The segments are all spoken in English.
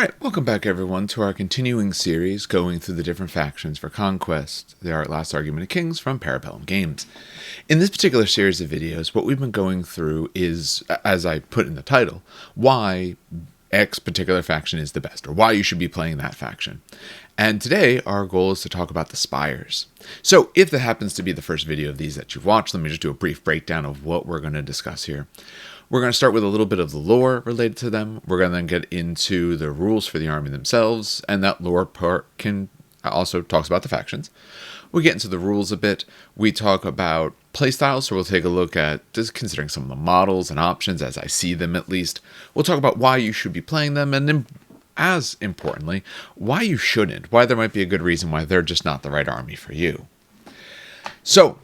Alright, welcome back everyone to our continuing series going through the different factions for Conquest, the Last Argument of Kings from Parabellum Games. In this particular series of videos, what we've been going through is, as I put in the title, why X particular faction is the best, or why you should be playing that faction. And today, our goal is to talk about the Spires. So, if that happens to be the first video of these that you've watched, let me just do a brief breakdown of what we're going to discuss here. We're going to start with a little bit of the lore related to them. We're going to then get into the rules for the army themselves, and that lore part also talks about the factions. We get into the rules a bit. We talk about playstyles, so we'll take a look at just considering some of the models and options as I see them at least. We'll talk about why you should be playing them, and then, as importantly, why you shouldn't, why there might be a good reason why they're just not the right army for you. So,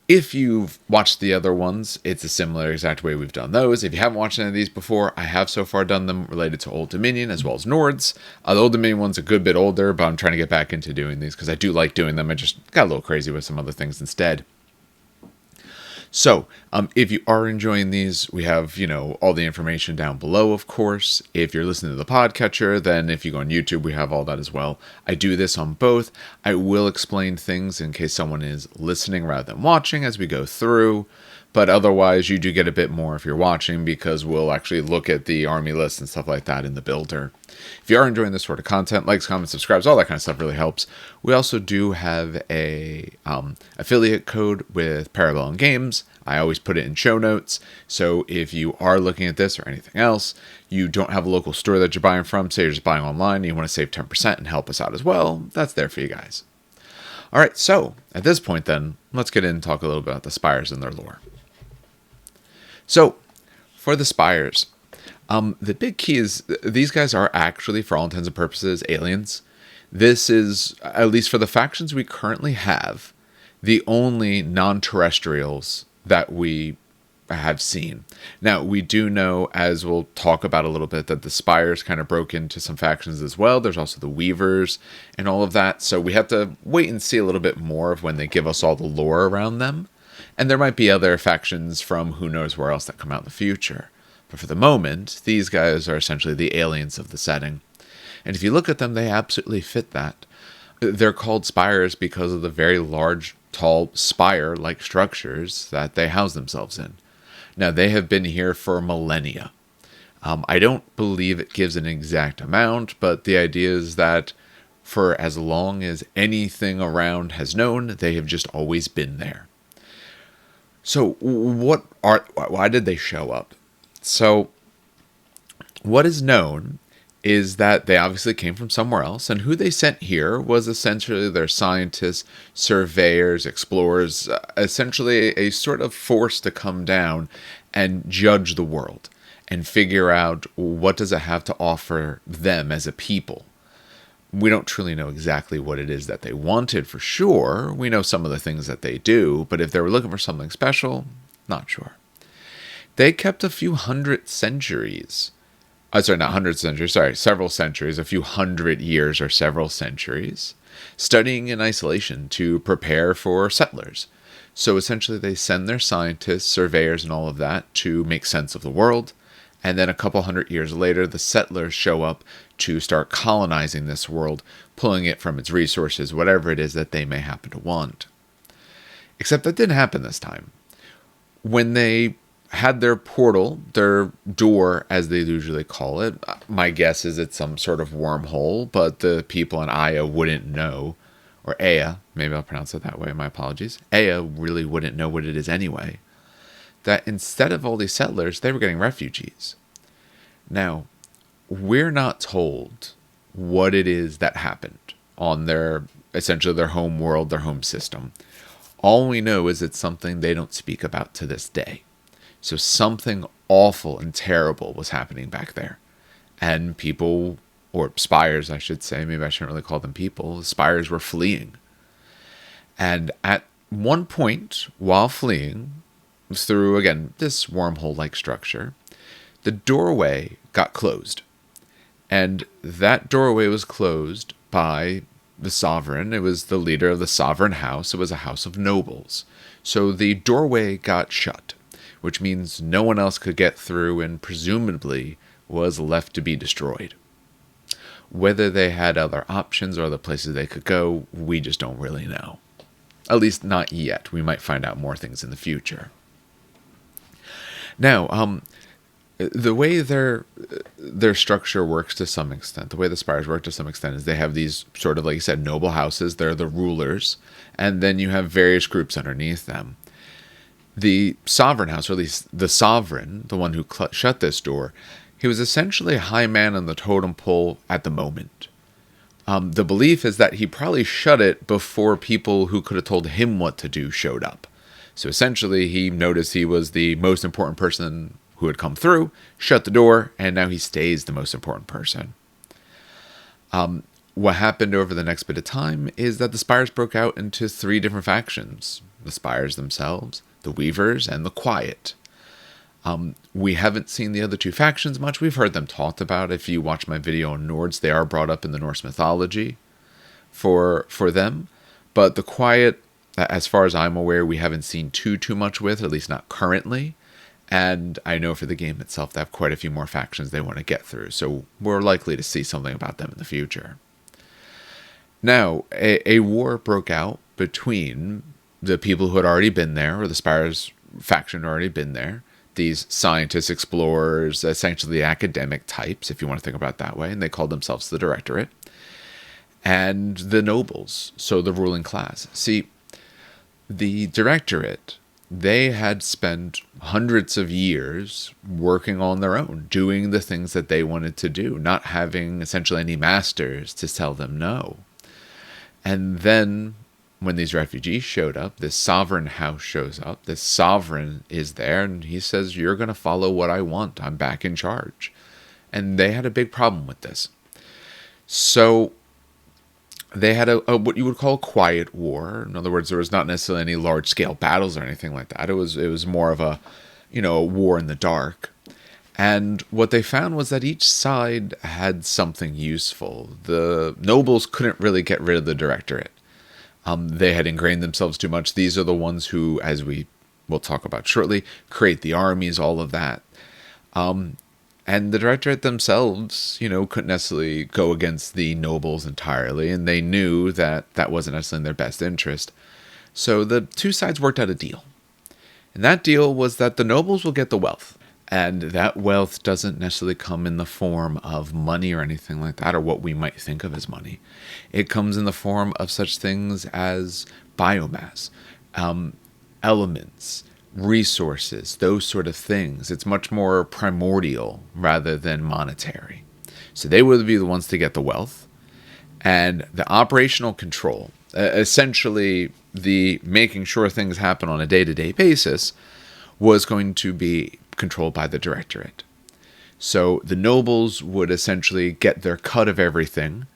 if you've watched the other ones, it's a similar exact way we've done those. If you haven't watched any of these before, I have so far done them related to Old Dominion as well as Nords. The Old Dominion one's a good bit older, but I'm trying to get back into doing these because I do like doing them. I just got a little crazy with some other things instead. So, if you are enjoying these, we have, all the information down below, of course. If you're listening to the podcatcher, then if you go on YouTube, we have all that as well. I do this on both. I will explain things in case someone is listening rather than watching as we go through. But otherwise, you do get a bit more if you're watching because we'll actually look at the army list and stuff like that in the builder. If you are enjoying this sort of content, likes, comments, subscribes, all that kind of stuff really helps. We also do have a affiliate code with Parabellum Games. I always put it in show notes. So if you are looking at this or anything else, you don't have a local store that you're buying from, say you're just buying online, and you want to save 10% and help us out as well, that's there for you guys. All right, so at this point then, let's get in and talk a little bit about the Spires and their lore. So, for the Spires, the big key is these guys are actually, for all intents and purposes, aliens. This is, at least for the factions we currently have, the only non-terrestrials that we have seen. Now, we do know, as we'll talk about a little bit, that the Spires kind of broke into some factions as well. There's also the Weavers and all of that. So we have to wait and see a little bit more of when they give us all the lore around them. And there might be other factions from who knows where else that come out in the future. But for the moment, these guys are essentially the aliens of the setting. And if you look at them, they absolutely fit that. They're called Spires because of the very large, tall, spire-like structures that they house themselves in. Now, they have been here for millennia. I don't believe it gives an exact amount, but the idea is that for as long as anything around has known, they have just always been there. So why did they show up? So what is known is that they obviously came from somewhere else, and who they sent here was essentially their scientists, surveyors, explorers, essentially a sort of force to come down and judge the world and figure out what does it have to offer them as a people. We don't truly know exactly what it is that they wanted for sure. We know some of the things that they do, but if they were looking for something special, not sure. They kept a few hundred centuries. Several centuries, a few hundred years or several centuries, studying in isolation to prepare for settlers. So essentially they send their scientists, surveyors, and all of that to make sense of the world. And then a couple hundred years later, the settlers show up to start colonizing this world, pulling it from its resources, whatever it is that they may happen to want. Except that didn't happen this time. When they had their portal, their door, as they usually call it, my guess is it's some sort of wormhole, but the people in Aya wouldn't know, or Aya, maybe I'll pronounce it that way, my apologies. Aya really wouldn't know what it is anyway. That instead of all these settlers, they were getting refugees. Now, we're not told what it is that happened on essentially their home world, their home system. All we know is it's something they don't speak about to this day. So something awful and terrible was happening back there. And people, or Spires I should say, maybe I shouldn't really call them people, Spires were fleeing. And at one point, while fleeing, through, again, this wormhole-like structure, the doorway got closed. And that doorway was closed by the sovereign. It was the leader of the sovereign house. It was a house of nobles. So the doorway got shut, which means no one else could get through and presumably was left to be destroyed. Whether they had other options or other places they could go, we just don't really know. At least not yet. We might find out more things in the future. Now, the way their structure works to some extent, the way the Spires work to some extent, is they have these sort of, like you said, noble houses. They're the rulers, and then you have various groups underneath them. The sovereign house, or at least the sovereign, the one who shut this door, he was essentially a high man on the totem pole at the moment. The belief is that he probably shut it before people who could have told him what to do showed up. So essentially, he noticed he was the most important person who had come through, shut the door, and now he stays the most important person. What happened over the next bit of time is that the Spires broke out into 3 different factions. The Spires themselves, the Weavers, and the Quiet. We haven't seen the other 2 factions much. We've heard them talked about. If you watch my video on Nords, they are brought up in the Norse mythology for them. But the Quiet, as far as I'm aware, we haven't seen too much with, at least not currently. And I know for the game itself, they have quite a few more factions they want to get through. So we're likely to see something about them in the future. Now, a war broke out between the people who had already been there, or the Spires faction had already been there. These scientists, explorers, essentially academic types, if you want to think about it that way. And they called themselves the Directorate. And the nobles, so the ruling class. See, the Directorate, they had spent hundreds of years working on their own, doing the things that they wanted to do, not having essentially any masters to tell them no. And then when these refugees showed up, this sovereign house shows up, this sovereign is there, and he says, you're going to follow what I want. I'm back in charge. And they had a big problem with this. So they had a what you would call a quiet war. In other words, there was not necessarily any large-scale battles or anything like that. It was more of a war in the dark. And what they found was that each side had something useful. The nobles couldn't really get rid of the Directorate. They had ingrained themselves too much. These are the ones who, as we will talk about shortly, create the armies, all of that. And the Directorate themselves, couldn't necessarily go against the nobles entirely, and they knew that that wasn't necessarily in their best interest. So the 2 sides worked out a deal. And that deal was that the nobles will get the wealth. And that wealth doesn't necessarily come in the form of money or anything like that, or what we might think of as money. It comes in the form of such things as biomass, elements, resources, those sort of things. It's much more primordial rather than monetary. So they would be the ones to get the wealth. And the operational control, essentially the making sure things happen on a day-to-day basis, was going to be controlled by the Directorate. So the nobles would essentially get their cut of everything,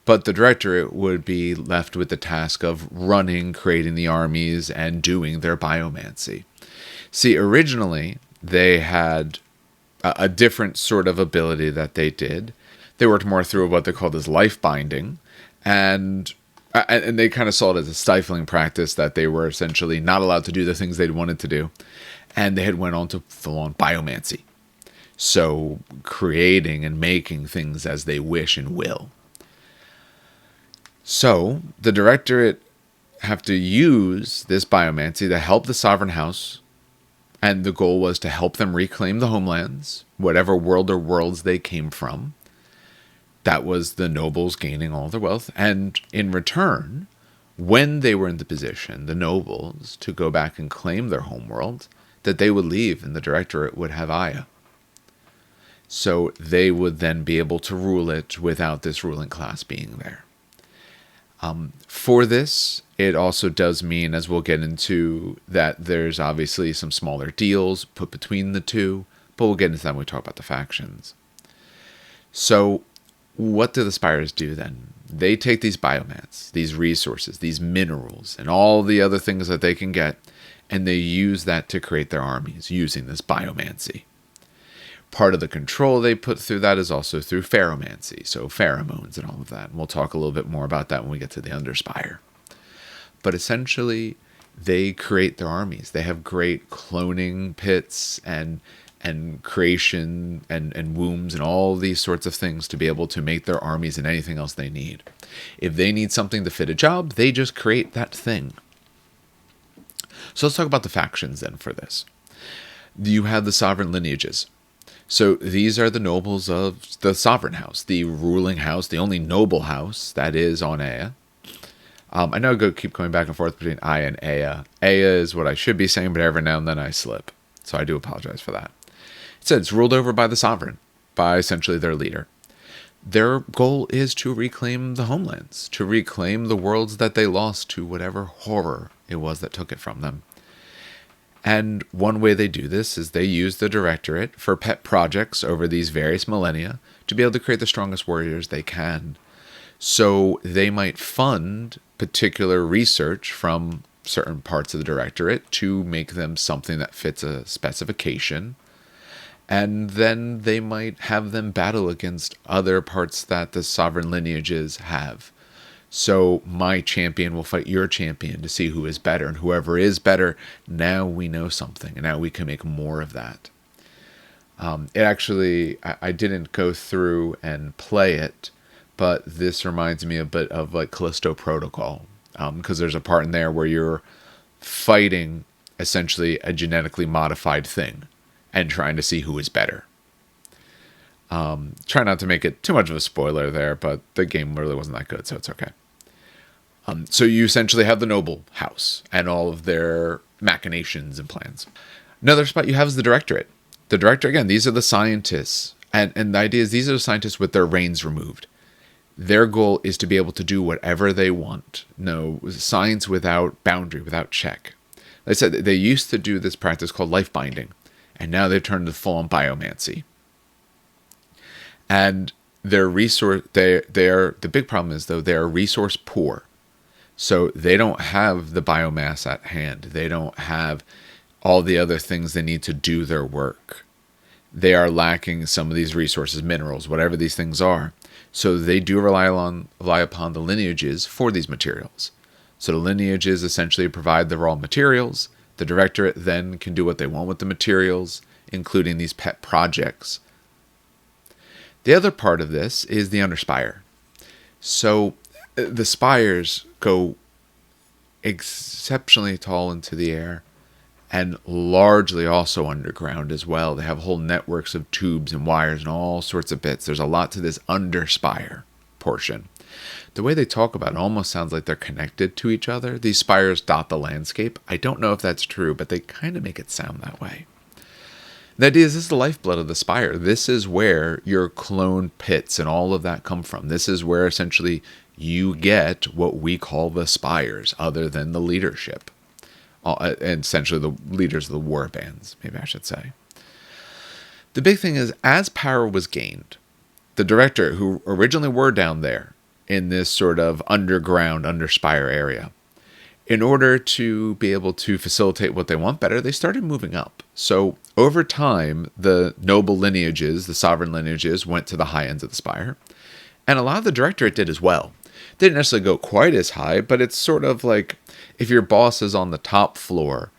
but the Directorate would be left with the task of running, creating the armies, and doing their biomancy. See, originally, they had a different sort of ability that they did. They worked more through what they called as life binding, and they kind of saw it as a stifling practice that they were essentially not allowed to do the things they'd wanted to do. And they had went on to full-on biomancy. So creating and making things as they wish and will. So the Directorate have to use this biomancy to help the sovereign house. And the goal was to help them reclaim the homelands, whatever world or worlds they came from. That was the nobles gaining all their wealth. And in return, when they were in the position, the nobles, to go back and claim their homeworld, that they would leave and the Directorate would have Aya. So they would then be able to rule it without this ruling class being there. For this, it also does mean, as we'll get into, that there's obviously some smaller deals put between the 2, but we'll get into that when we talk about the factions. So what do the Spires do then? They take these biomass, these resources, these minerals, and all the other things that they can get, and they use that to create their armies using this biomancy. Part of the control they put through that is also through pheromancy, so pheromones and all of that. And we'll talk a little bit more about that when we get to the Underspire. But essentially, they create their armies. They have great cloning pits and and creation and wombs and all these sorts of things to be able to make their armies and anything else they need. If they need something to fit a job, they just create that thing. So let's talk about the factions then for this. You have the sovereign lineages. So these are the nobles of the sovereign house, the ruling house, the only noble house that is on Ea. I know I keep going back and forth between I and Ea. Ea is what I should be saying, but every now and then I slip. So I do apologize for that. It says it's ruled over by the sovereign, by essentially their leader. Their goal is to reclaim the homelands, to reclaim the worlds that they lost to whatever horror it was that took it from them. And one way they do this is they use the directorate for pet projects over these various millennia to be able to create the strongest warriors they can. So they might fund particular research from certain parts of the directorate to make them something that fits a specification. And then they might have them battle against other parts that the sovereign lineages have. So my champion will fight your champion to see who is better. And whoever is better, now we know something. And now we can make more of that. It actually, I didn't go through and play it, but this reminds me a bit of like Callisto Protocol. Because there's a part in there where you're fighting essentially a genetically modified thing and trying to see who is better. Try not to make it too much of a spoiler there, but the game really wasn't that good, so it's okay. So you essentially have the noble house and all of their machinations and plans. Another spot you have is the directorate. The director, again, these are the scientists. And the idea is these are the scientists with their reins removed. Their goal is to be able to do whatever they want. No, science without boundary, without check. Like I said, they used to do this practice called life binding, and now they've turned to full-on biomancy. And their resource, the big problem is, though, they're resource poor. So they don't have the biomass at hand. They don't have all the other things they need to do their work. They are lacking some of these resources, minerals, whatever these things are. So they do rely upon the lineages for these materials. So the lineages essentially provide the raw materials. The directorate then can do what they want with the materials, including these pet projects. The other part of this is the underspire. So the spires go exceptionally tall into the air and largely also underground as well. They have whole networks of tubes and wires and all sorts of bits. There's a lot to this underspire portion. The way they talk about it almost sounds like they're connected to each other. These spires dot the landscape. I don't know if that's true, but they kind of make it sound that way. The idea is this is the lifeblood of the spire. This is where your clone pits and all of that come from. This is where essentially you get what we call the spires, other than the leadership. And essentially the leaders of the war bands, maybe I should say. The big thing is, as power was gained, the director, who originally were down there in this sort of underground, underspire area, in order to be able to facilitate what they want better, they started moving up. So over time, the noble lineages, the sovereign lineages, went to the high ends of the spire. And a lot of the directorate did as well. They didn't necessarily go quite as high, but it's sort of like if your boss is on the top floor,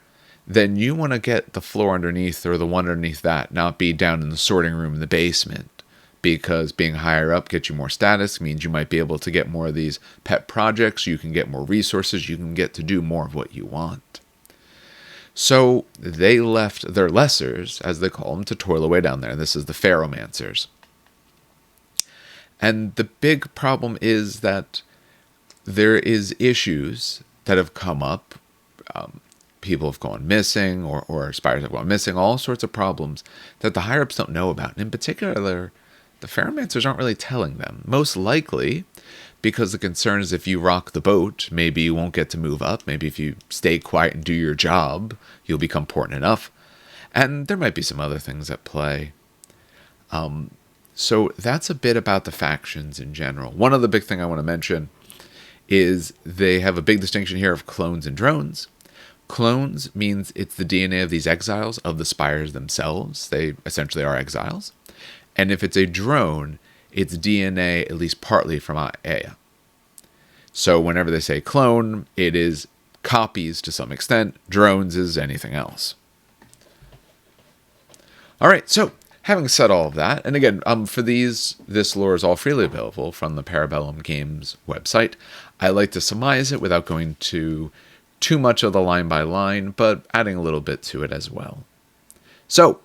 then you want to get the floor underneath or the one underneath that, not be down in the sorting room in the basement. Because being higher up gets you more status, means you might be able to get more of these pet projects, you can get more resources, you can get to do more of what you want. So they left their lessers, as they call them, to toil away down there. This is the Pharaohmancers. And the big problem is that there is issues that have come up. People have gone missing, or spires have gone missing, all sorts of problems that the higher-ups don't know about. And in particular, the Pharaohmancers aren't really telling them. Most likely because the concern is if you rock the boat, maybe you won't get to move up. Maybe if you stay quiet and do your job, you'll become important enough. And there might be some other things at play. So that's a bit about the factions in general. One other big thing I want to mention is they have a big distinction here of clones and drones. Clones means it's the DNA of these exiles, of the spires themselves. They essentially are exiles. And if it's a drone, it's DNA at least partly from Ea. So whenever they say clone, it is copies to some extent. Drones is anything else. All right, so having said all of that, and again, for this lore is all freely available from the Parabellum Games website. I like to surmise it without going to too much of the line by line, but adding a little bit to it as well. So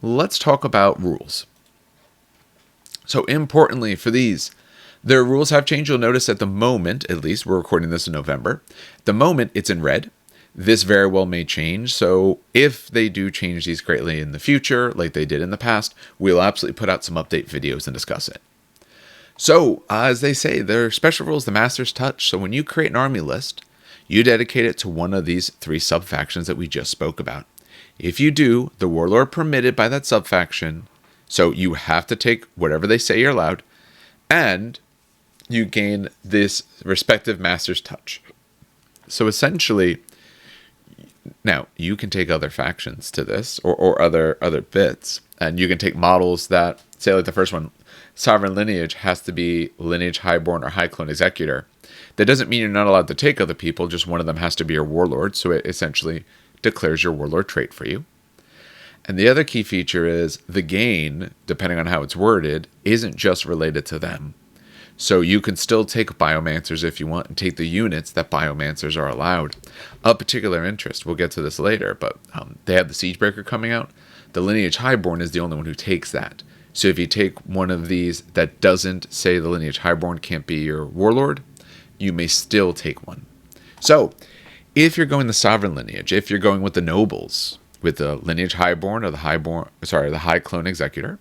let's talk about rules. So importantly for these, their rules have changed. You'll notice at the moment, at least, we're recording this in November. At the moment, it's in red. This very well may change. So if they do change these greatly in the future, like they did in the past, we'll absolutely put out some update videos and discuss it. So as they say, there are special rules, the Master's Touch. So when you create an army list, you dedicate it to one of these 3 sub-factions that we just spoke about. If you do, the warlord permitted by that sub-faction, so you have to take whatever they say you're allowed, and you gain this respective Master's Touch. So essentially, now you can take other factions to this or other bits, and you can take models that say, like the first one, Sovereign Lineage has to be Lineage Highborn or High Clone Executor. That doesn't mean you're not allowed to take other people, just one of them has to be your warlord, so it essentially declares your warlord trait for you. And the other key feature is the gain, depending on how it's worded, isn't just related to them. So you can still take Biomancers if you want and take the units that Biomancers are allowed. Of particular interest, we'll get to this later, but they have the Siegebreaker coming out. The Lineage Highborn is the only one who takes that. So if you take one of these that doesn't say the Lineage Highborn can't be your warlord, you may still take one. So if you're going the Sovereign Lineage, if you're going with the Nobles, with the Lineage Highborn or the High Clone Executor,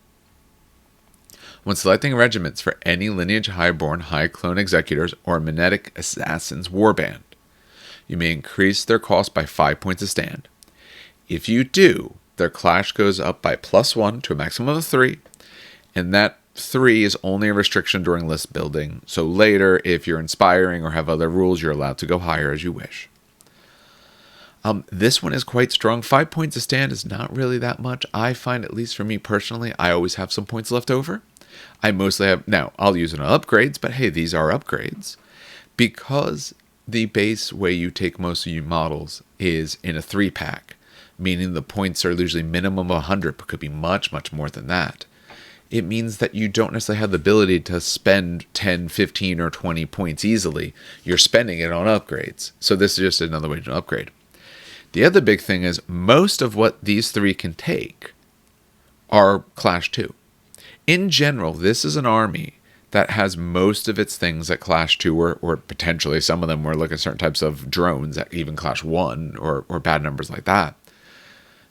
when selecting regiments for any Lineage Highborn, High Clone Executors, or Mimetic Assassins warband, you may increase their cost by 5 points a stand. If you do, their clash goes up by +1 to a maximum of 3, and that 3 is only a restriction during list building, so later, if you're inspiring or have other rules, you're allowed to go higher as you wish. This one is quite strong. 5 points a stand is not really that much. I find, at least for me personally, I always have some points left over. I mostly have, now I'll use it on upgrades, but hey, these are upgrades. Because the base way you take most of your models is in a 3-pack, meaning the points are usually minimum of 100, but could be much, much more than that. It means that you don't necessarily have the ability to spend 10, 15, or 20 points easily. You're spending it on upgrades. So this is just another way to upgrade. The other big thing is most of what these 3 can take are Clash 2. In general, this is an army that has most of its things at Clash 2, or potentially some of them were looking at certain types of drones at even Clash 1 or bad numbers like that.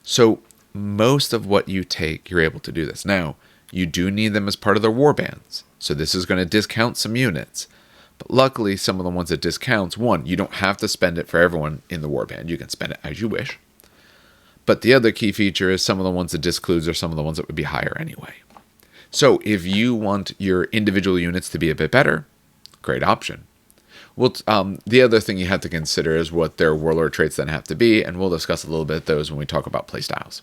So most of what you take, you're able to do this. Now, you do need them as part of their warbands. So this is going to discount some units. But luckily, some of the ones it discounts, one, you don't have to spend it for everyone in the warband. You can spend it as you wish. But the other key feature is some of the ones it discludes are some of the ones that would be higher anyway. So if you want your individual units to be a bit better, great option. Well, the other thing you have to consider is what their warlord traits then have to be, and we'll discuss a little bit of those when we talk about playstyles.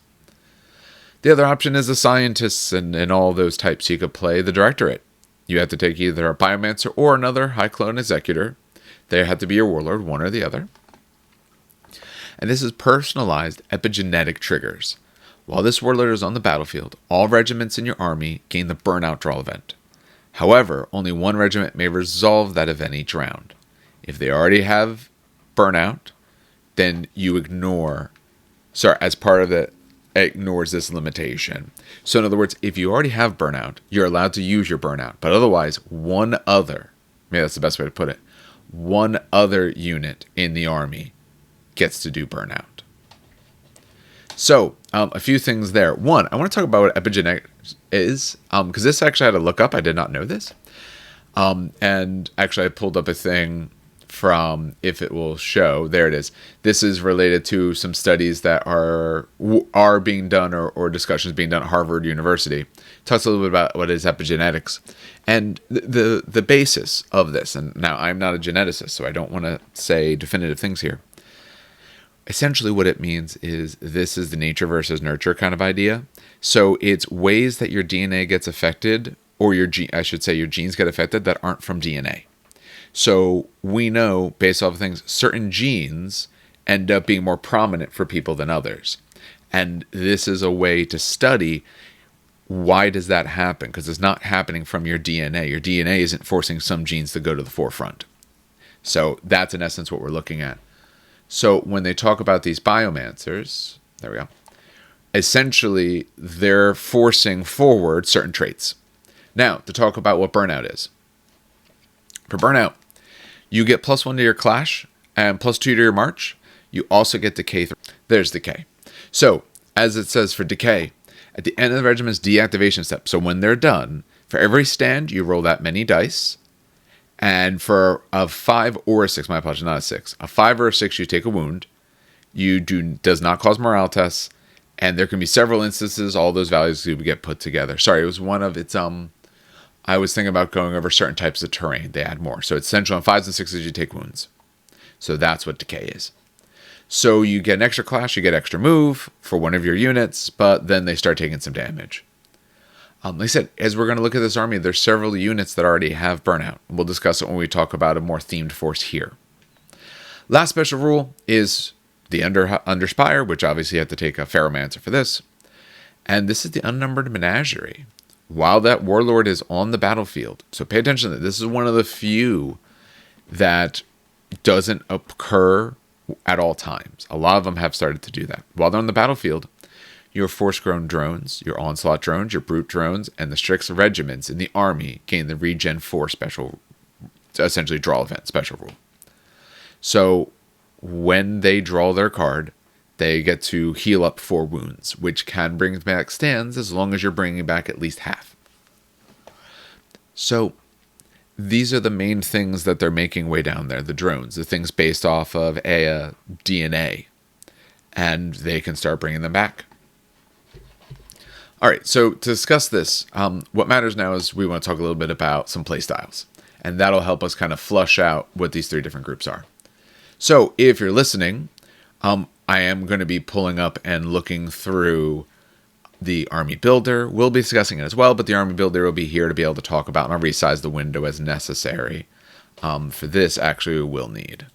The other option is the scientists and all those types. You could play the directorate. You have to take either a Biomancer or another High Clone Executor. They have to be your warlord, one or the other. And this is personalized epigenetic triggers. While this warlord is on the battlefield, all regiments in your army gain the Burnout Draw event. However, only one regiment may resolve that event each round. If they already have Burnout, then you as part of it ignores this limitation. So in other words, if you already have Burnout, you're allowed to use your Burnout. But otherwise, maybe that's the best way to put it, one other unit in the army gets to do Burnout. So, a few things there. One, I want to talk about what epigenetics is, because this actually I had to look up. I did not know this. And actually, I pulled up a thing from, if it will show, there it is. This is related to some studies that are being done or discussions being done at Harvard University. It talks a little bit about what is epigenetics and the basis of this. And now, I'm not a geneticist, so I don't want to say definitive ththings here. Essentially what it means is this is the nature versus nurture kind of idea. So it's ways that your DNA gets affected, or your genes get affected that aren't from DNA. So we know, based off of things, certain genes end up being more prominent for people than others. And this is a way to study why does that happen? Because it's not happening from your DNA. Your DNA isn't forcing some genes to go to the forefront. So that's in essence what we're looking at. So when they talk about these biomancers, there we go, essentially they're forcing forward certain traits. Now, to talk about what burnout is. For burnout, you get +1 to your clash and +2 to your march. You also get decay. There's decay. So, as it says for decay, at the end of the regiment's deactivation step, so when they're done, for every stand, you roll that many dice. And for a 5 or a 6, my apologies, not a 6, a 5 or a 6, you take a wound. Does not cause morale tests. And there can be several instances, all those values do get put together. Sorry, it was one of its, I was thinking about going over certain types of terrain. They add more. So it's essential on 5s and 6s, you take wounds. So that's what decay is. So you get an extra clash, you get extra move for one of your units, but then they start taking some damage. Like I said, as we're going to look at this army, there's several units that already have burnout. We'll discuss it when we talk about a more themed force here. Last special rule is the under Spire, which obviously you have to take a Ferromancer for this. And this is the Unnumbered Menagerie. While that Warlord is on the battlefield, so pay attention to this. This is one of the few that doesn't occur at all times. A lot of them have started to do that. While they're on the battlefield, your Force-Grown drones, your Onslaught drones, your Brute drones, and the Strix regiments in the army gain the Regen 4 special, essentially draw event special rule. So when they draw their card, they get to heal up 4 wounds, which can bring back stands as long as you're bringing back at least half. So these are the main things that they're making way down there, the drones, the things based off of a DNA, and they can start bringing them back. All right, so to discuss this, what matters now is we want to talk a little bit about some playstyles, and that'll help us kind of flush out what these 3 different groups are. So if you're listening, I am going to be pulling up and looking through the Army Builder. We'll be discussing it as well, but the Army Builder will be here to be able to talk about, and I'll resize the window as necessary. For this, actually, we will need.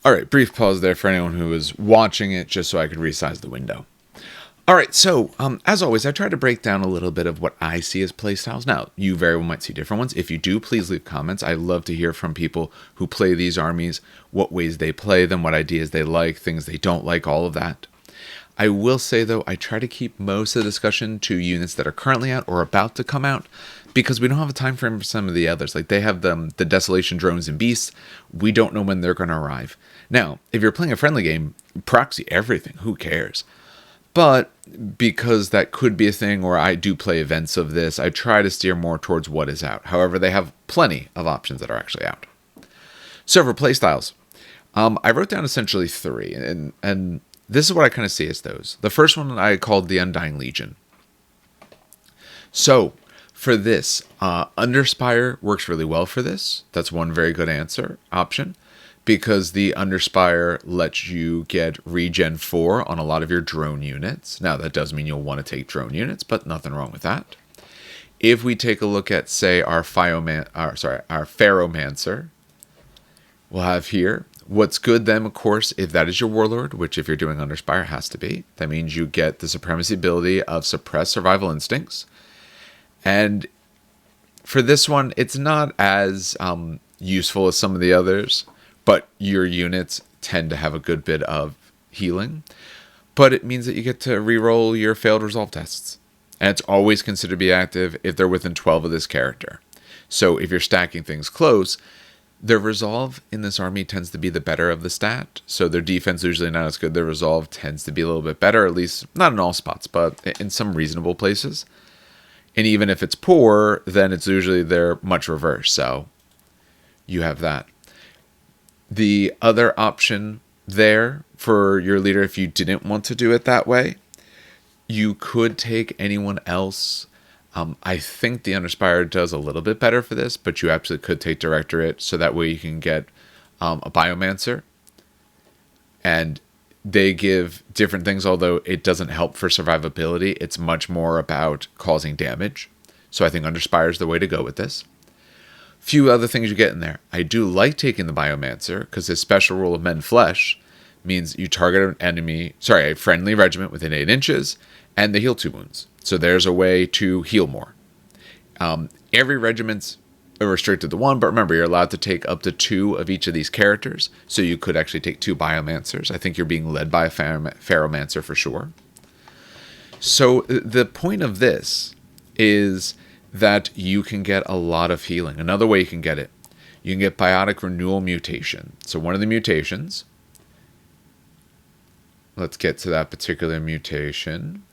All right, brief pause there for anyone who is watching it, just so I could resize the window. All right, so as always, I try to break down a little bit of what I see as playstyles. Now, you very well might see different ones. If you do, please leave comments. I love to hear from people who play these armies, what ways they play them, what ideas they like, things they don't like, all of that. I will say, though, I try to keep most of the discussion to units that are currently out or about to come out, because we don't have a time frame for some of the others. Like, they have the Desolation drones and beasts. We don't know when they're going to arrive. Now, if you're playing a friendly game, proxy everything. Who cares? But because that could be a thing, or I do play events of this, I try to steer more towards what is out. However, they have plenty of options that are actually out. So for playstyles, I wrote down essentially 3, and this is what I kind of see as those. The first one I called the Undying Legion. So for this, Underspire works really well for this. That's one very good option, because the Underspire lets you get Regen 4 on a lot of your drone units. Now, that does mean you'll want to take drone units, but nothing wrong with that. If we take a look at, say, our Ferromancer, we'll have here. What's good then, of course, if that is your Warlord, which if you're doing Underspire has to be, that means you get the Supremacy ability of Suppress Survival Instincts. And for this one, it's not as useful as some of the others, but your units tend to have a good bit of healing. But it means that you get to reroll your failed resolve tests. And it's always considered to be active if they're within 12 of this character. So if you're stacking things close, their resolve in this army tends to be the better of the stat. So their defense usually not as good. Their resolve tends to be a little bit better, at least not in all spots, but in some reasonable places. And even if it's poor, then it's usually they're much reverse. So you have that. The other option there for your leader, if you didn't want to do it that way, you could take anyone else. I think the Underspire does a little bit better for this, but you absolutely could take Directorate, so that way you can get a Biomancer. And they give different things, although it doesn't help for survivability. It's much more about causing damage. So I think Underspire is the way to go with this. Few other things you get in there. I do like taking the Biomancer, because his special rule of Men Flesh means you target a friendly regiment within 8 inches, and they heal 2 wounds. So there's a way to heal more. Every regiment's restricted to 1, but remember, you're allowed to take up to 2 of each of these characters. So you could actually take 2 Biomancers. I think you're being led by a Ferromancer for sure. So the point of this is that you can get a lot of healing. Another way you can get it, you can get Biotic Renewal Mutation. So one of the mutations, let's get to that particular mutation.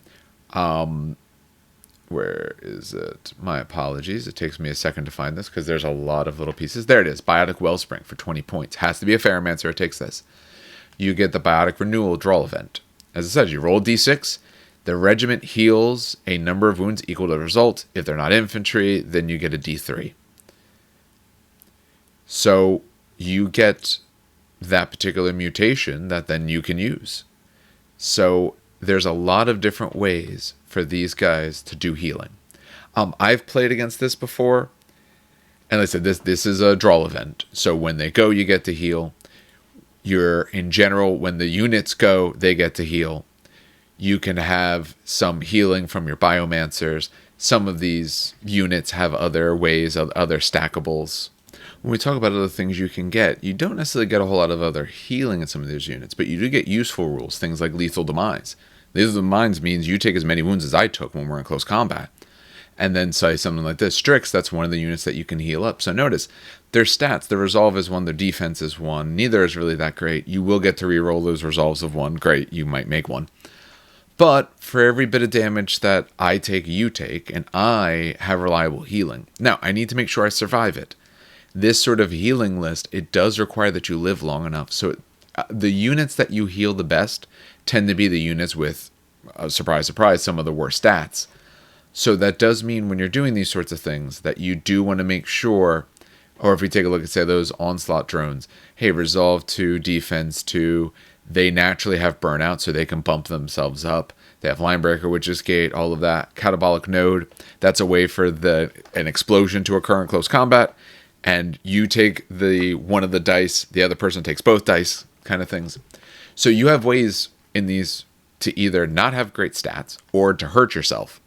Where is it? My apologies. It takes me a second to find this because there's a lot of little pieces. There it is. Biotic Wellspring for 20 points. Has to be a Ferromancer who takes this. You get the Biotic Renewal Draw event. As I said, you roll D6. The regiment heals a number of wounds equal to the result. If they're not infantry, then you get a D3. So you get that particular mutation that then you can use. So there's a lot of different ways for these guys to do healing. I've played against this before, and like I said, this is a draw event. So when they go, you get to heal. In general, when the units go, they get to heal. You can have some healing from your Biomancers. Some of these units have other ways, other stackables. When we talk about other things you can get, you don't necessarily get a whole lot of other healing in some of these units, but you do get useful rules, things like Lethal Demise. Lethal Demise means you take as many wounds as I took when we're in close combat. And then say something like this, Strix, that's one of the units that you can heal up. So notice, their stats, their resolve is 1, their defense is 1. Neither is really that great. You will get to reroll those resolves of 1. Great, you might make 1. But for every bit of damage that I take, you take, and I have reliable healing. Now, I need to make sure I survive it. This sort of healing list, it does require that you live long enough. So the units that you heal the best tend to be the units with, surprise, surprise, some of the worst stats. So that does mean when you're doing these sorts of things that you do want to make sure, or if we take a look at, say, those onslaught drones, hey, resolve 2, defense 2, they naturally have burnout, so they can bump themselves up. They have Linebreaker, Witch's Gate, all of that. Catabolic Node, that's a way for an explosion to occur in close combat, and you take one of the dice, the other person takes both dice, kind of things. So you have ways in these to either not have great stats or to hurt yourself.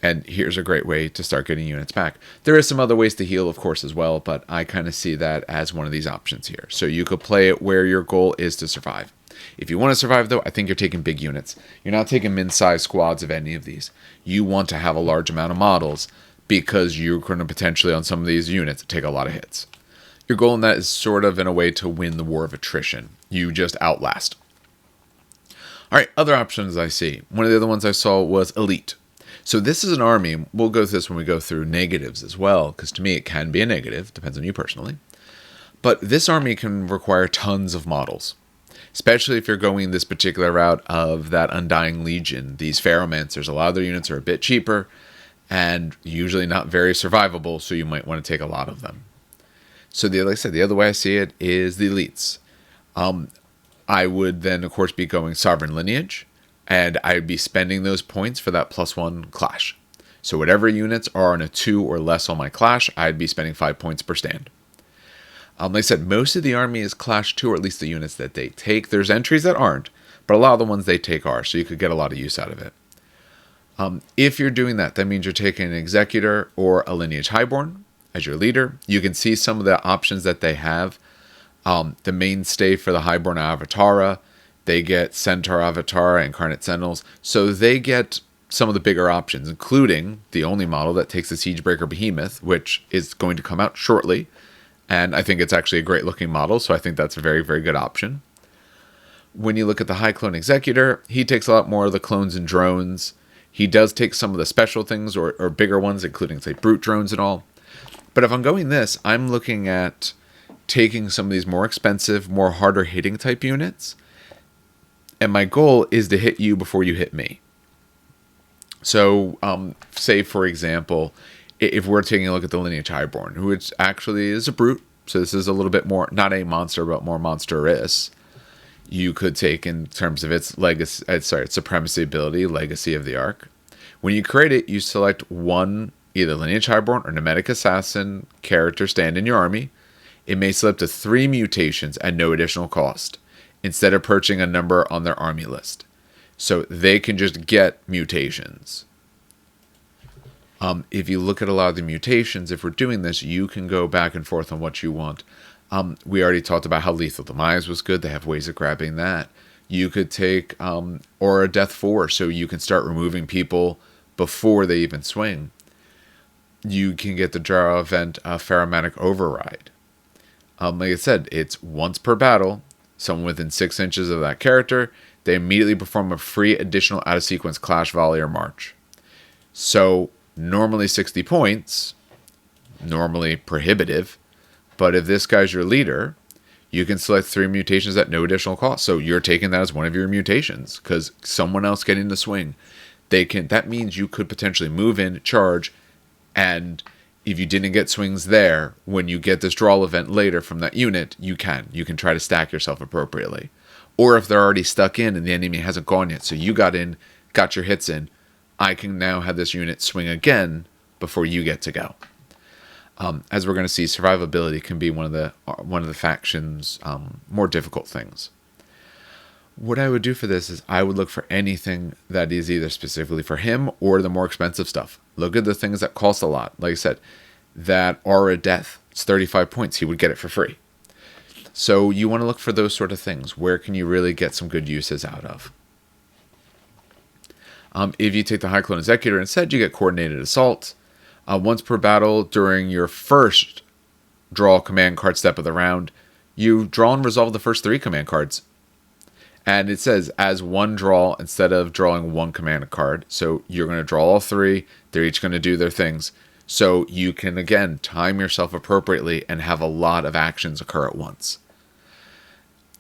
And here's a great way to start getting units back. There is some other ways to heal, of course, as well, but I kind of see that as one of these options here. So you could play it where your goal is to survive. If you want to survive, though, I think you're taking big units. You're not taking min-sized squads of any of these. You want to have a large amount of models because you're going to potentially, on some of these units, take a lot of hits. Your goal in that is sort of in a way to win the war of attrition. You just outlast. All right, other options I see. One of the other ones I saw was Elite. So this is an army. We'll go through this when we go through negatives as well, because to me it can be a negative. Depends on you personally. But this army can require tons of models, especially if you're going this particular route of that Undying Legion. These Ferromancers, a lot of their units are a bit cheaper and usually not very survivable, so you might want to take a lot of them. So like I said, the other way I see it is the elites. I would then, of course, be going Sovereign Lineage, and I'd be spending those points for that +1 clash. So whatever units are on a 2 or less on my clash, I'd be spending 5 points per stand. Like I said, most of the army is clash 2, or at least the units that they take. There's entries that aren't, but a lot of the ones they take are, so you could get a lot of use out of it. If you're doing that, that means you're taking an Executor or a Lineage Highborn as your leader. You can see some of the options that they have. The mainstay for the Highborn Avatara, they get Centaur Avatara, Incarnate Sentinels, so they get some of the bigger options, including the only model that takes the Siegebreaker Behemoth, which is going to come out shortly, and I think it's actually a great looking model, so I think that's a very, very good option. When you look at the High Clone Executor, he takes a lot more of the clones and drones. He does take some of the special things or bigger ones, including, say, brute drones and all. But if I'm going this, I'm looking at taking some of these more expensive, more harder hitting type units. And my goal is to hit you before you hit me. So, say, for example, if we're taking a look at the Lineage Highborn, which actually is a brute, so this is a little bit more, not a monster, but more monstrous, you could take in terms of its legacy, its supremacy ability, Legacy of the Ark. When you create it, you select one, either Lineage Highborn or Nomadic Assassin character stand in your army. It may select to 3 mutations at no additional cost. instead of perching a number on their army list. So they can just get mutations. If you look at a lot of the mutations, if we're doing this, you can go back and forth on what you want. We already talked about how Lethal Demise was good. They have ways of grabbing that. You could take Aura Death 4, so you can start removing people before they even swing. You can get the Jara event Pheromatic Override. Like I said, it's once per battle. Someone within 6 inches of that character, they immediately perform a free additional out-of-sequence Clash, Volley, or March. So, normally 60 points, normally prohibitive, but if this guy's your leader, you can select 3 mutations at no additional cost. So you're taking that as one of your mutations, because someone else getting the swing, that means you could potentially move in, charge, and if you didn't get swings there, when you get this draw event later from that unit, you can try to stack yourself appropriately. Or if they're already stuck in and the enemy hasn't gone yet, so you got in, got your hits in, I can now have this unit swing again before you get to go. As we're going to see, survivability can be one of the faction's more difficult things. What I would do for this is I would look for anything that is either specifically for him or the more expensive stuff. Look at the things that cost a lot. Like I said, that Aura Death, it's 35 points. He would get it for free. So you want to look for those sort of things. Where can you really get some good uses out of? If you take the High Clone Executor instead, you get Coordinated Assault. Once per battle during your first draw command card step of the round, you draw and resolve the first 3 command cards. And it says as one draw instead of drawing 1 command card. So you're going to draw all 3. They're each going to do their things. So you can, again, time yourself appropriately and have a lot of actions occur at once.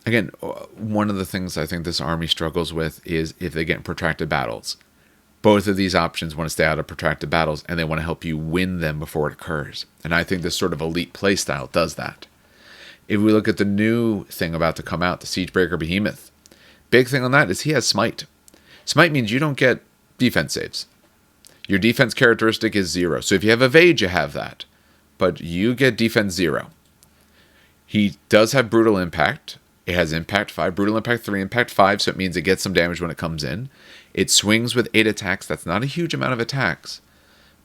Again, one of the things I think this army struggles with is if they get in protracted battles. Both of these options want to stay out of protracted battles, and they want to help you win them before it occurs. And I think this sort of elite playstyle does that. If we look at the new thing about to come out, the Siegebreaker Behemoth, big thing on that is he has Smite. Smite means you don't get defense saves. Your defense characteristic is 0. So if you have Evade, you have that. But you get defense 0. He does have Brutal Impact. It has Impact 5, Brutal Impact 3, Impact 5, so it means it gets some damage when it comes in. It swings with 8 attacks. That's not a huge amount of attacks.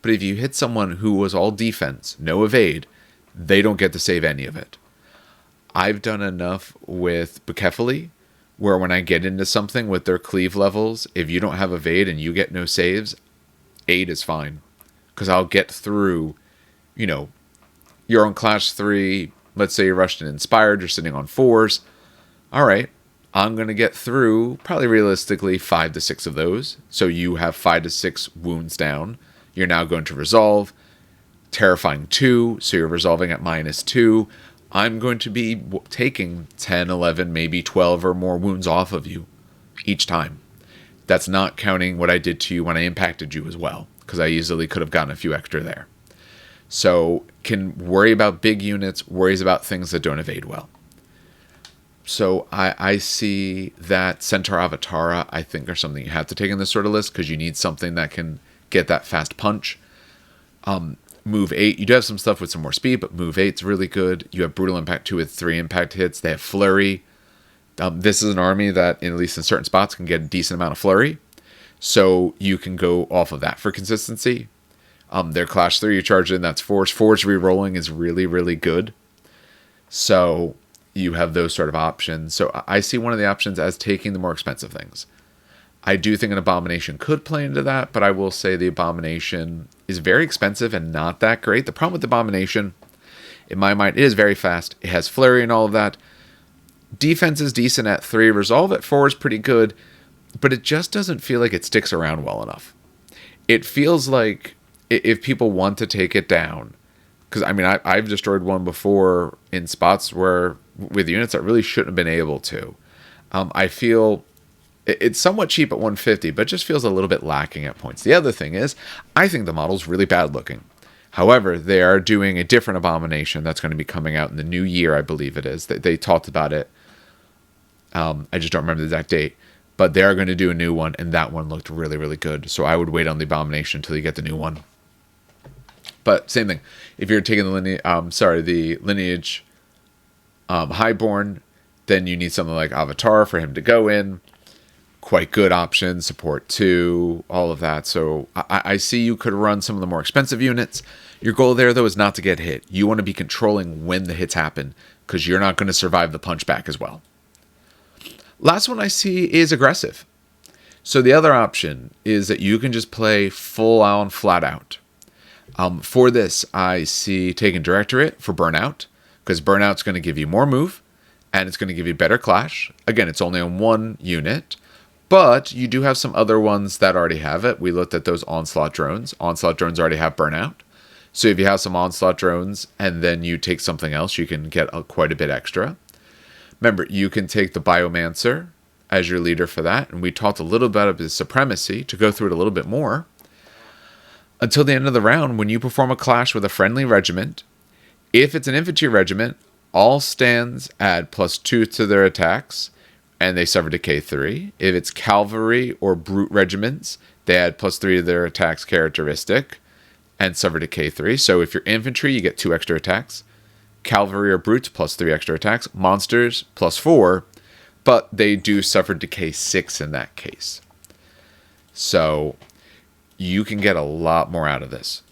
But if you hit someone who was all defense, no evade, they don't get to save any of it. I've done enough with Bucephaly where when I get into something with their cleave levels, if you don't have evade and you get no saves, 8 is fine. Because I'll get through, you're on Clash 3, let's say you're rushed and inspired, you're sitting on 4s. All right, I'm going to get through probably realistically 5 to 6 of those. So you have 5 to 6 wounds down. You're now going to resolve. Terrifying 2, so you're resolving at -2. I'm going to be taking 10, 11, maybe 12 or more wounds off of you each time. That's not counting what I did to you when I impacted you as well, because I easily could have gotten a few extra there. So can worry about big units, worries about things that don't evade well. So I see that Centaur Avatara, I think, are something you have to take in this sort of list because you need something that can get that fast punch. Move 8, you do have some stuff with some more speed, but Move 8's really good. You have Brutal Impact 2 with 3 impact hits. They have Flurry. This is an army that, at least in certain spots, can get a decent amount of Flurry. So you can go off of that for consistency. Their Clash 3, you charge in, that's Force. Force rerolling is really, really good. So you have those sort of options. So I see one of the options as taking the more expensive things. I do think an Abomination could play into that, but I will say the Abomination is very expensive and not that great. The problem with the Abomination, in my mind, it is very fast. It has Flurry and all of that. Defense is decent at 3. Resolve at 4 is pretty good, but it just doesn't feel like it sticks around well enough. It feels like if people want to take it down, because I've destroyed one before in spots where with units that really shouldn't have been able to. I feel it's somewhat cheap at 150, but just feels a little bit lacking at points. The other thing is, I think the model's really bad looking. However, they are doing a different Abomination that's going to be coming out in the new year, I believe it is. They talked about it. I just don't remember the exact date. But they are going to do a new one, and that one looked really, really good. So I would wait on the Abomination until you get the new one. But same thing. If you're taking the Lineage Highborn, then you need something like Avatar for him to go in. Quite good option, support 2, all of that. So I see you could run some of the more expensive units. Your goal there, though, is not to get hit. You want to be controlling when the hits happen, because you're not going to survive the punchback as well. Last one I see is aggressive. So the other option is that you can just play full on flat out. For this, I see taking Directorate for Burnout, because Burnout's going to give you more move, and it's going to give you better clash. Again, it's only on one unit, but you do have some other ones that already have it. We looked at those Onslaught drones. Onslaught drones already have Burnout. So if you have some Onslaught drones and then you take something else, you can get quite a bit extra. Remember, you can take the Biomancer as your leader for that. And we talked a little bit about his Supremacy to go through it a little bit more. Until the end of the round, when you perform a clash with a friendly regiment, if it's an infantry regiment, all stands add +2 to their attacks, and they suffer decay 3. If it's cavalry or brute regiments, they add +3 to their attacks characteristic, and suffer decay 3. So if you're infantry, you get 2 extra attacks. Cavalry or brutes, +3 extra attacks. Monsters, +4, but they do suffer decay 6 in that case. So you can get a lot more out of this.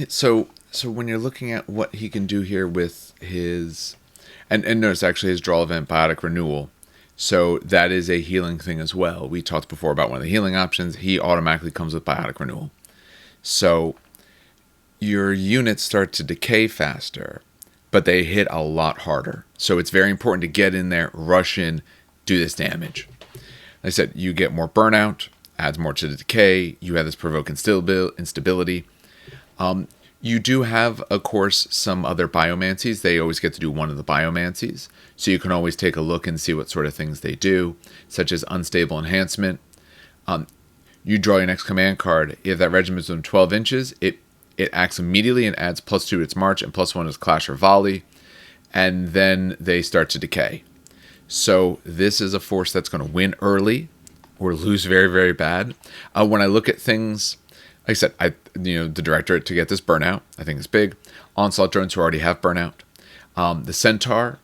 So when you're looking at what he can do here with his... And notice actually his draw event, Biotic Renewal. So that is a healing thing as well. We talked before about one of the healing options. He automatically comes with Biotic Renewal. So your units start to decay faster, but they hit a lot harder. So it's very important to get in there, rush in, do this damage. Like I said, you get more burnout, adds more to the decay. You have this provoke instability. You do have, of course, some other biomancies. They always get to do one of the biomancies. So you can always take a look and see what sort of things they do, such as unstable enhancement. You draw your next command card. If that regiment is within 12 inches, it acts immediately and adds +2 to its march and +1 to its clash or volley. And then they start to decay. So this is a force that's going to win early or lose very, very bad. When I look at things... Like I said, the Directorate to get this Burnout, I think is big. Onslaught drones who already have Burnout. The Centaur,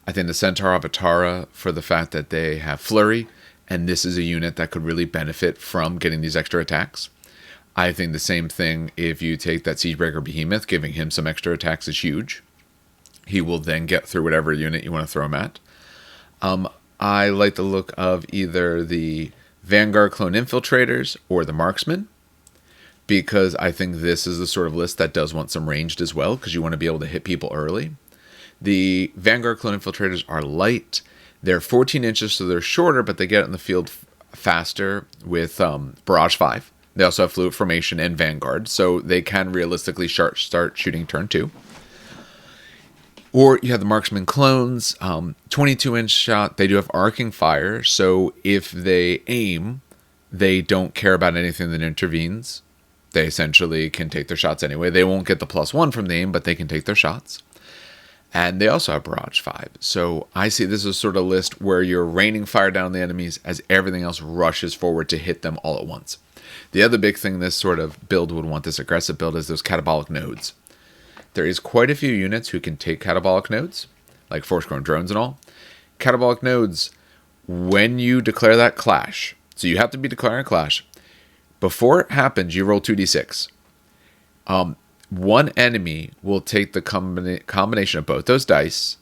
I think the Centaur Avatara for the fact that they have Flurry, and this is a unit that could really benefit from getting these extra attacks. I think the same thing if you take that Siegebreaker Behemoth, giving him some extra attacks is huge. He will then get through whatever unit you want to throw him at. I like the look of either the Vanguard Clone Infiltrators or the Marksman, because I think this is the sort of list that does want some ranged as well, because you want to be able to hit people early. The Vanguard Clone Infiltrators are light. They're 14 inches, so they're shorter, but they get in the field faster with Barrage 5. They also have Fluid Formation and Vanguard, so they can realistically start shooting turn 2. Or you have the Marksman Clones, 22-inch shot. They do have Arcing Fire, so if they aim, they don't care about anything that intervenes. They essentially can take their shots anyway. They won't get the +1 from the aim, but they can take their shots. And they also have Barrage 5. So I see this as sort of a list where you're raining fire down the enemies as everything else rushes forward to hit them all at once. The other big thing this sort of build would want, this aggressive build, is those catabolic nodes. There is quite a few units who can take catabolic nodes, like force-grown drones and all. Catabolic nodes, when you declare that clash, so you have to be declaring a clash, before it happens, you roll 2d6. One enemy will take the combination of both those dice.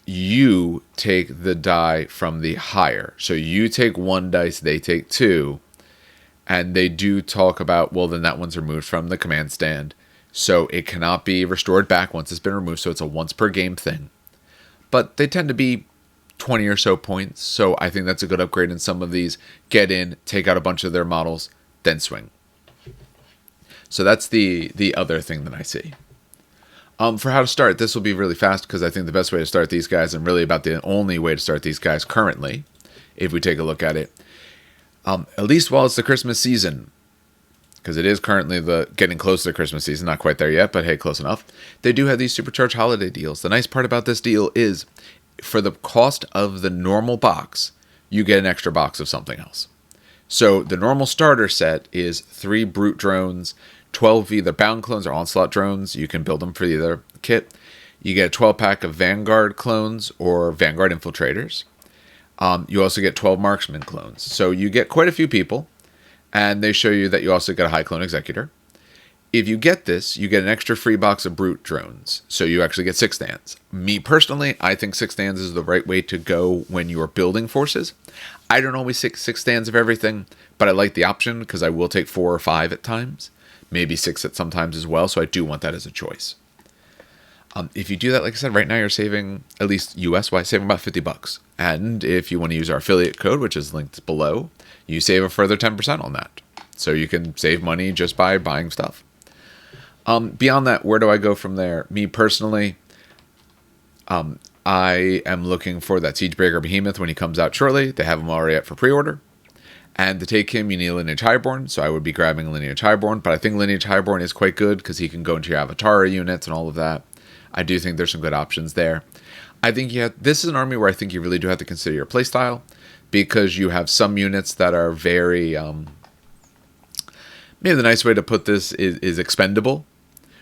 You take the die from the higher. So you take 1 dice, they take 2. And they do talk about, well, then that one's removed from the command stand. So it cannot be restored back once it's been removed. So it's a once per game thing. But they tend to be 20 or so points, so I think that's a good upgrade in some of these. Get in, take out a bunch of their models, then swing. So that's the other thing that I see. For how to start, this will be really fast, because I think the best way to start these guys, and really about the only way to start these guys currently, if we take a look at it, at least while it's the Christmas season, because it is currently getting close to the Christmas season, not quite there yet, but hey, close enough. They do have these supercharged holiday deals. The nice part about this deal is, for the cost of the normal box, you get an extra box of something else. So the normal starter set is 3 brute drones, 12 either bound clones or onslaught drones. You can build them for either kit. You get a 12-pack of Vanguard clones or Vanguard infiltrators. You also get 12 marksman clones. So you get quite a few people, and they show you that you also get a high clone executor. If you get this, you get an extra free box of brute drones. So you actually get 6 stands. Me personally, I think 6 stands is the right way to go when you are building forces. I don't always take 6 stands of everything, but I like the option because I will take 4 or 5 at times. Maybe 6 at sometimes as well, so I do want that as a choice. If you do that, like I said, right now you're saving, at least US-wise, saving about $50. And if you want to use our affiliate code, which is linked below, you save a further 10% on that. So you can save money just by buying stuff. Beyond that, where do I go from there? Me personally, I am looking for that Siegebreaker Behemoth when he comes out shortly. They have him already up for pre-order. And to take him, you need a Lineage Highborn, so I would be grabbing a Lineage Highborn. But I think Lineage Highborn is quite good because he can go into your Avatar units and all of that. I do think there's some good options there. I think this is an army where I think you really do have to consider your playstyle, because you have some units that are very... maybe the nice way to put this is expendable.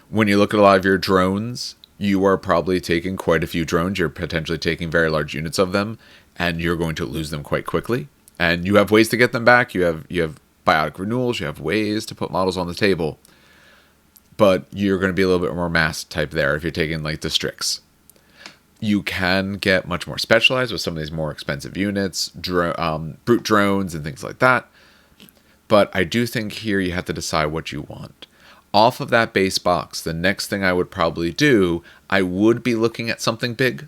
When you look at a lot of your drones, you are probably taking quite a few drones. You're potentially taking very large units of them, and you're going to lose them quite quickly. And you have ways to get them back. You have biotic renewals. You have ways to put models on the table. But you're going to be a little bit more mass type there if you're taking like the Strix. You can get much more specialized with some of these more expensive units, brute drones and things like that. But I do think here you have to decide what you want. Off of that base box, the next thing I would probably do, I would be looking at something big.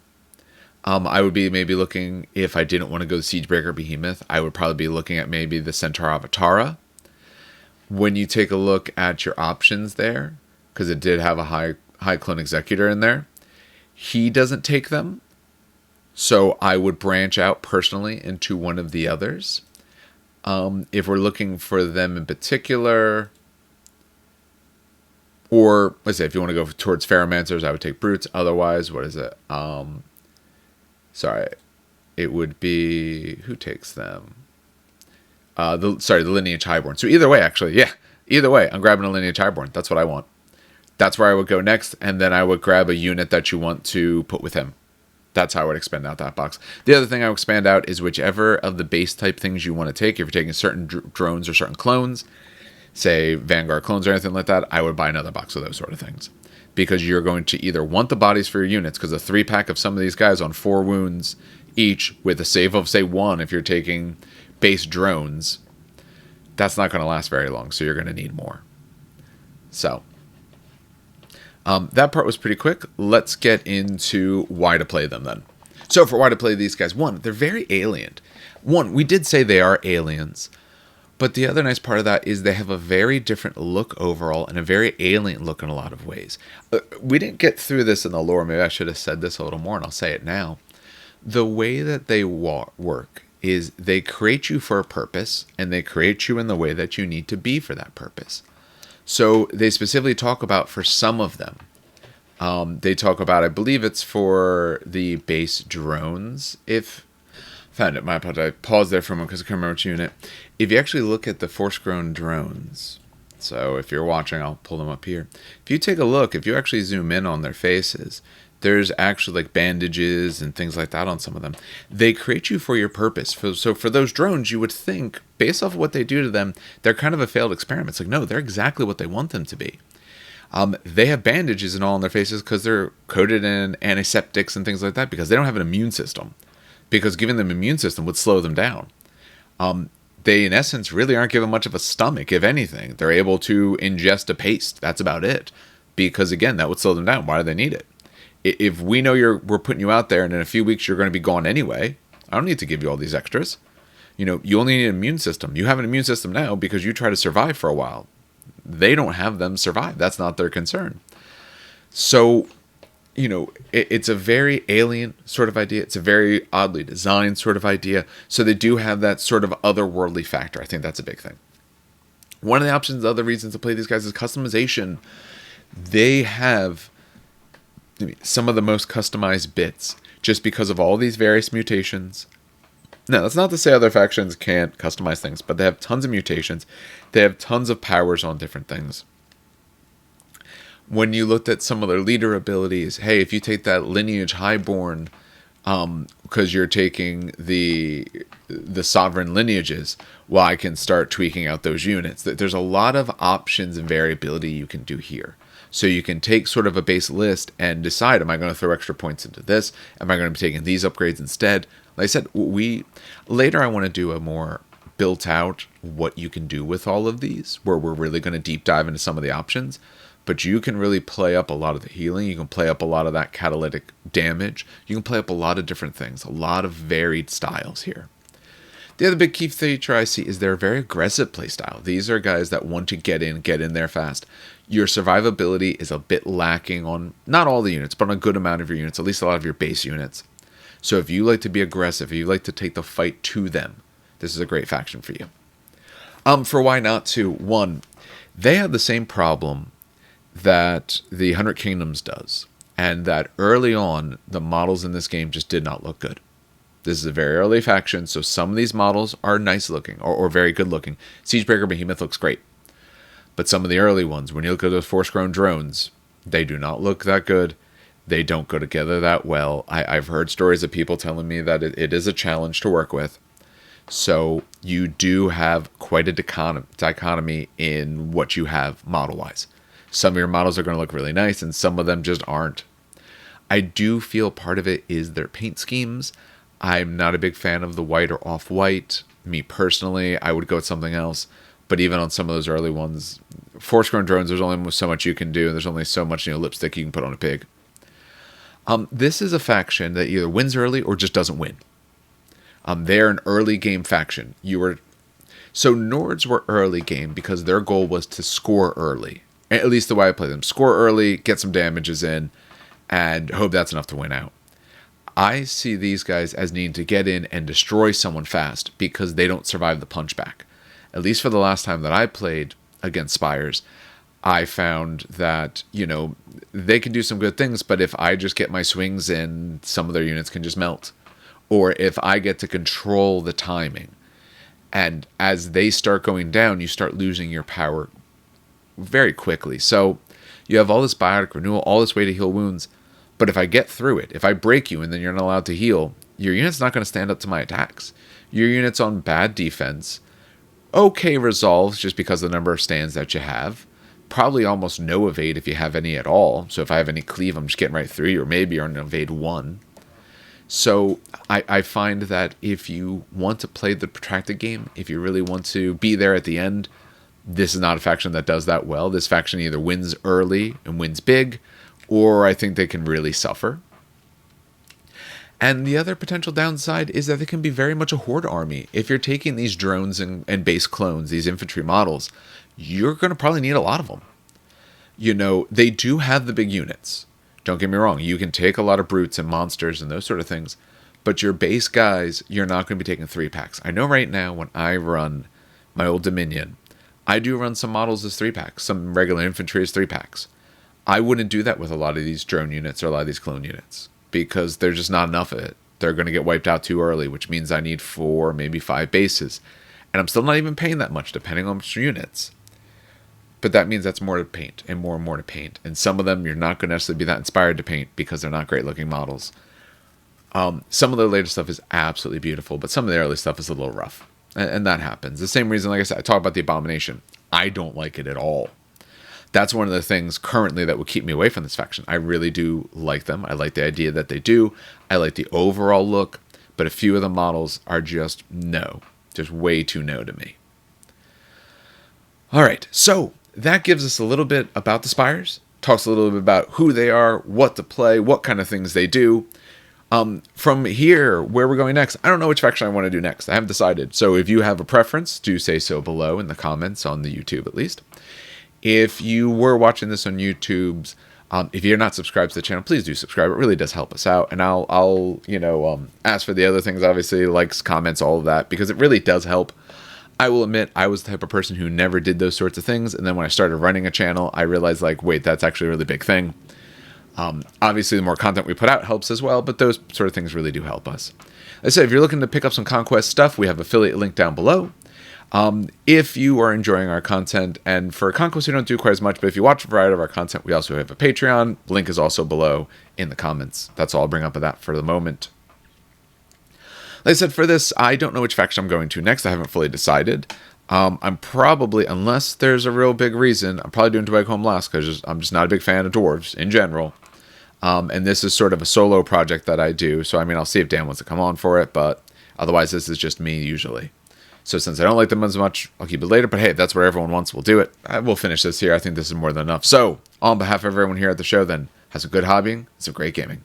I would be maybe looking, if I didn't want to go the Siegebreaker Behemoth, I would probably be looking at maybe the Centaur Avatara. When you take a look at your options there, because it did have a high clone executor in there, he doesn't take them. So I would branch out personally into one of the others. If we're looking for them in particular, or let's say if you want to go towards Ferromancers, I would take brutes. Otherwise, what is it? It would be, who takes them? The Lineage Highborn. So either way, actually, either way, I'm grabbing a Lineage Highborn. That's what I want. That's where I would go next, and then I would grab a unit that you want to put with him. That's how I would expand out that box. The other thing I would expand out is whichever of the base type things you want to take. If you're taking certain drones or certain clones, say Vanguard clones or anything like that, I would buy another box of those sort of things. Because you're going to either want the bodies for your units, because a 3-pack of some of these guys on 4 wounds each with a save of, say, 1 if you're taking base drones, that's not going to last very long, so you're going to need more. So, that part was pretty quick. Let's get into why to play them then. So for why to play these guys, 1, they're very alien. 1, we did say they are aliens, but the other nice part of that is they have a very different look overall and a very alien look in a lot of ways. We didn't get through this in the lore. Maybe I should have said this a little more, and I'll say it now. The way that they work is they create you for a purpose, and they create you in the way that you need to be for that purpose. So they specifically talk about, for some of them, they talk about, I believe it's for the base drones. If found it, my apologies. I paused there for a moment because I can't remember which unit. If you actually look at the force-grown drones, so if you're watching, I'll pull them up here. If you take a look, if you actually zoom in on their faces, there's actually like bandages and things like that on some of them. They create you for your purpose. So for those drones, you would think, based off of what they do to them, they're kind of a failed experiment. It's like, no, they're exactly what they want them to be. They have bandages and all on their faces because they're coated in antiseptics and things like that, because they don't have an immune system. Because giving them an immune system would slow them down. They, in essence, really aren't given much of a stomach, if anything. They're able to ingest a paste. That's about it. Because, again, that would slow them down. Why do they need it? If we know we're putting you out there and in a few weeks you're going to be gone anyway, I don't need to give you all these extras. You only need an immune system. You have an immune system now because you try to survive for a while. They don't have them survive. That's not their concern. So, it's a very alien sort of idea. It's a very oddly designed sort of idea. So they do have that sort of otherworldly factor. I think that's a big thing. One of the options, the other reasons to play these guys is customization. They have some of the most customized bits just because of all these various mutations. Now, that's not to say other factions can't customize things, but they have tons of mutations. They have tons of powers on different things. When you looked at some of their leader abilities, hey, if you take that lineage highborn, because you're taking the sovereign lineages, well, I can start tweaking out those units. There's a lot of options and variability you can do here. So you can take sort of a base list and decide, am I going to throw extra points into this? Am I going to be taking these upgrades instead? Like I said, later I want to do a more built out what you can do with all of these, where we're really going to deep dive into some of the options. But you can really play up a lot of the healing. You can play up a lot of that catalytic damage. You can play up a lot of different things, a lot of varied styles here. The other big key feature I see is their very aggressive playstyle. These are guys that want to get in there fast. Your survivability is a bit lacking on not all the units, but on a good amount of your units, at least a lot of your base units. So if you like to be aggressive, if you like to take the fight to them, this is a great faction for you. For why not to? One, they have the same problem that the 100 Kingdoms does, and that early on, the models in this game just did not look good. This is a very early faction, so some of these models are nice looking, or very good looking. Siegebreaker Behemoth looks great. But some of the early ones, when you look at those force-grown drones, they do not look that good. They don't go together that well. I've heard stories of people telling me that it is a challenge to work with. So you do have quite a dichotomy in what you have model-wise. Some of your models are going to look really nice, and some of them just aren't. I do feel part of it is their paint schemes. I'm not a big fan of the white or off-white. Me personally, I would go with something else. But even on some of those early ones, force-grown drones, there's only so much you can do. There's only so much lipstick you can put on a pig. This is a faction that either wins early or just doesn't win. They're an early game faction. So Nords were early game because their goal was to score early. At least the way I play them. Score early, get some damages in, and hope that's enough to win out. I see these guys as needing to get in and destroy someone fast because they don't survive the punchback. At least for the last time that I played against Spires, I found that, they can do some good things, but if I just get my swings in, some of their units can just melt. Or if I get to control the timing. And as they start going down, you start losing your power very quickly. So you have all this biotic renewal, all this way to heal wounds, but if I get through it, if I break you and then you're not allowed to heal, your unit's not going to stand up to my attacks. Your unit's on bad defense, okay resolves just because of the number of stands that you have, probably almost no evade if you have any at all. So if I have any cleave, I'm just getting right through you, or maybe you're on an evade 1. So I find that if you want to play the protracted game, if you really want to be there at the end, this is not a faction that does that well. This faction either wins early and wins big, or I think they can really suffer. And the other potential downside is that they can be very much a horde army. If you're taking these drones and base clones, these infantry models, you're going to probably need a lot of them. They do have the big units. Don't get me wrong, you can take a lot of brutes and monsters and those sort of things, but your base guys, you're not going to be taking 3-packs. I know right now when I run my old Dominion, I do run some models as 3-packs, some regular infantry as 3-packs. I wouldn't do that with a lot of these drone units or a lot of these clone units because there's just not enough of it. They're going to get wiped out too early, which means I need 4, maybe 5 bases. And I'm still not even paying that much, depending on which units. But that means that's more to paint and more to paint. And some of them you're not going to necessarily be that inspired to paint because they're not great looking models. Some of the later stuff is absolutely beautiful, but some of the early stuff is a little rough. And that happens. The same reason, like I said, I talk about the Abomination. I don't like it at all. That's one of the things currently that would keep me away from this faction. I really do like them. I like the idea that they do. I like the overall look. But a few of the models are just no. Just way too no to me. All right, so that gives us a little bit about the Spires. Talks a little bit about who they are, what to play, what kind of things they do. From here, where we're going next, I don't know which faction I want to do next. I haven't decided. So if you have a preference, do say so below in the comments on the YouTube at least. If you were watching this on YouTube's, if you're not subscribed to the channel, please do subscribe. It really does help us out. And I'll ask for the other things, obviously, likes, comments, all of that, because it really does help. I will admit, I was the type of person who never did those sorts of things. And then when I started running a channel, I realized, wait, that's actually a really big thing. Obviously, the more content we put out helps as well, but those sort of things really do help us. As I said, if you're looking to pick up some Conquest stuff, we have affiliate link down below. If you are enjoying our content, and for Conquest we don't do quite as much, but if you watch a variety of our content, we also have a Patreon. Link is also below in the comments. That's all I'll bring up of that for the moment. Like I said, for this, I don't know which faction I'm going to next. I haven't fully decided. I'm probably, unless there's a real big reason, I'm probably doing Dweghome last, because I'm just not a big fan of dwarves in general. And this is sort of a solo project that I do, so I mean, I'll see if Dan wants to come on for it, but otherwise this is just me usually. So since I don't like them as much, I'll keep it later, but hey, if that's what everyone wants, we'll do it. We'll finish this here. I think this is more than enough. So, on behalf of everyone here at the show, then, have some good hobbying and some great gaming.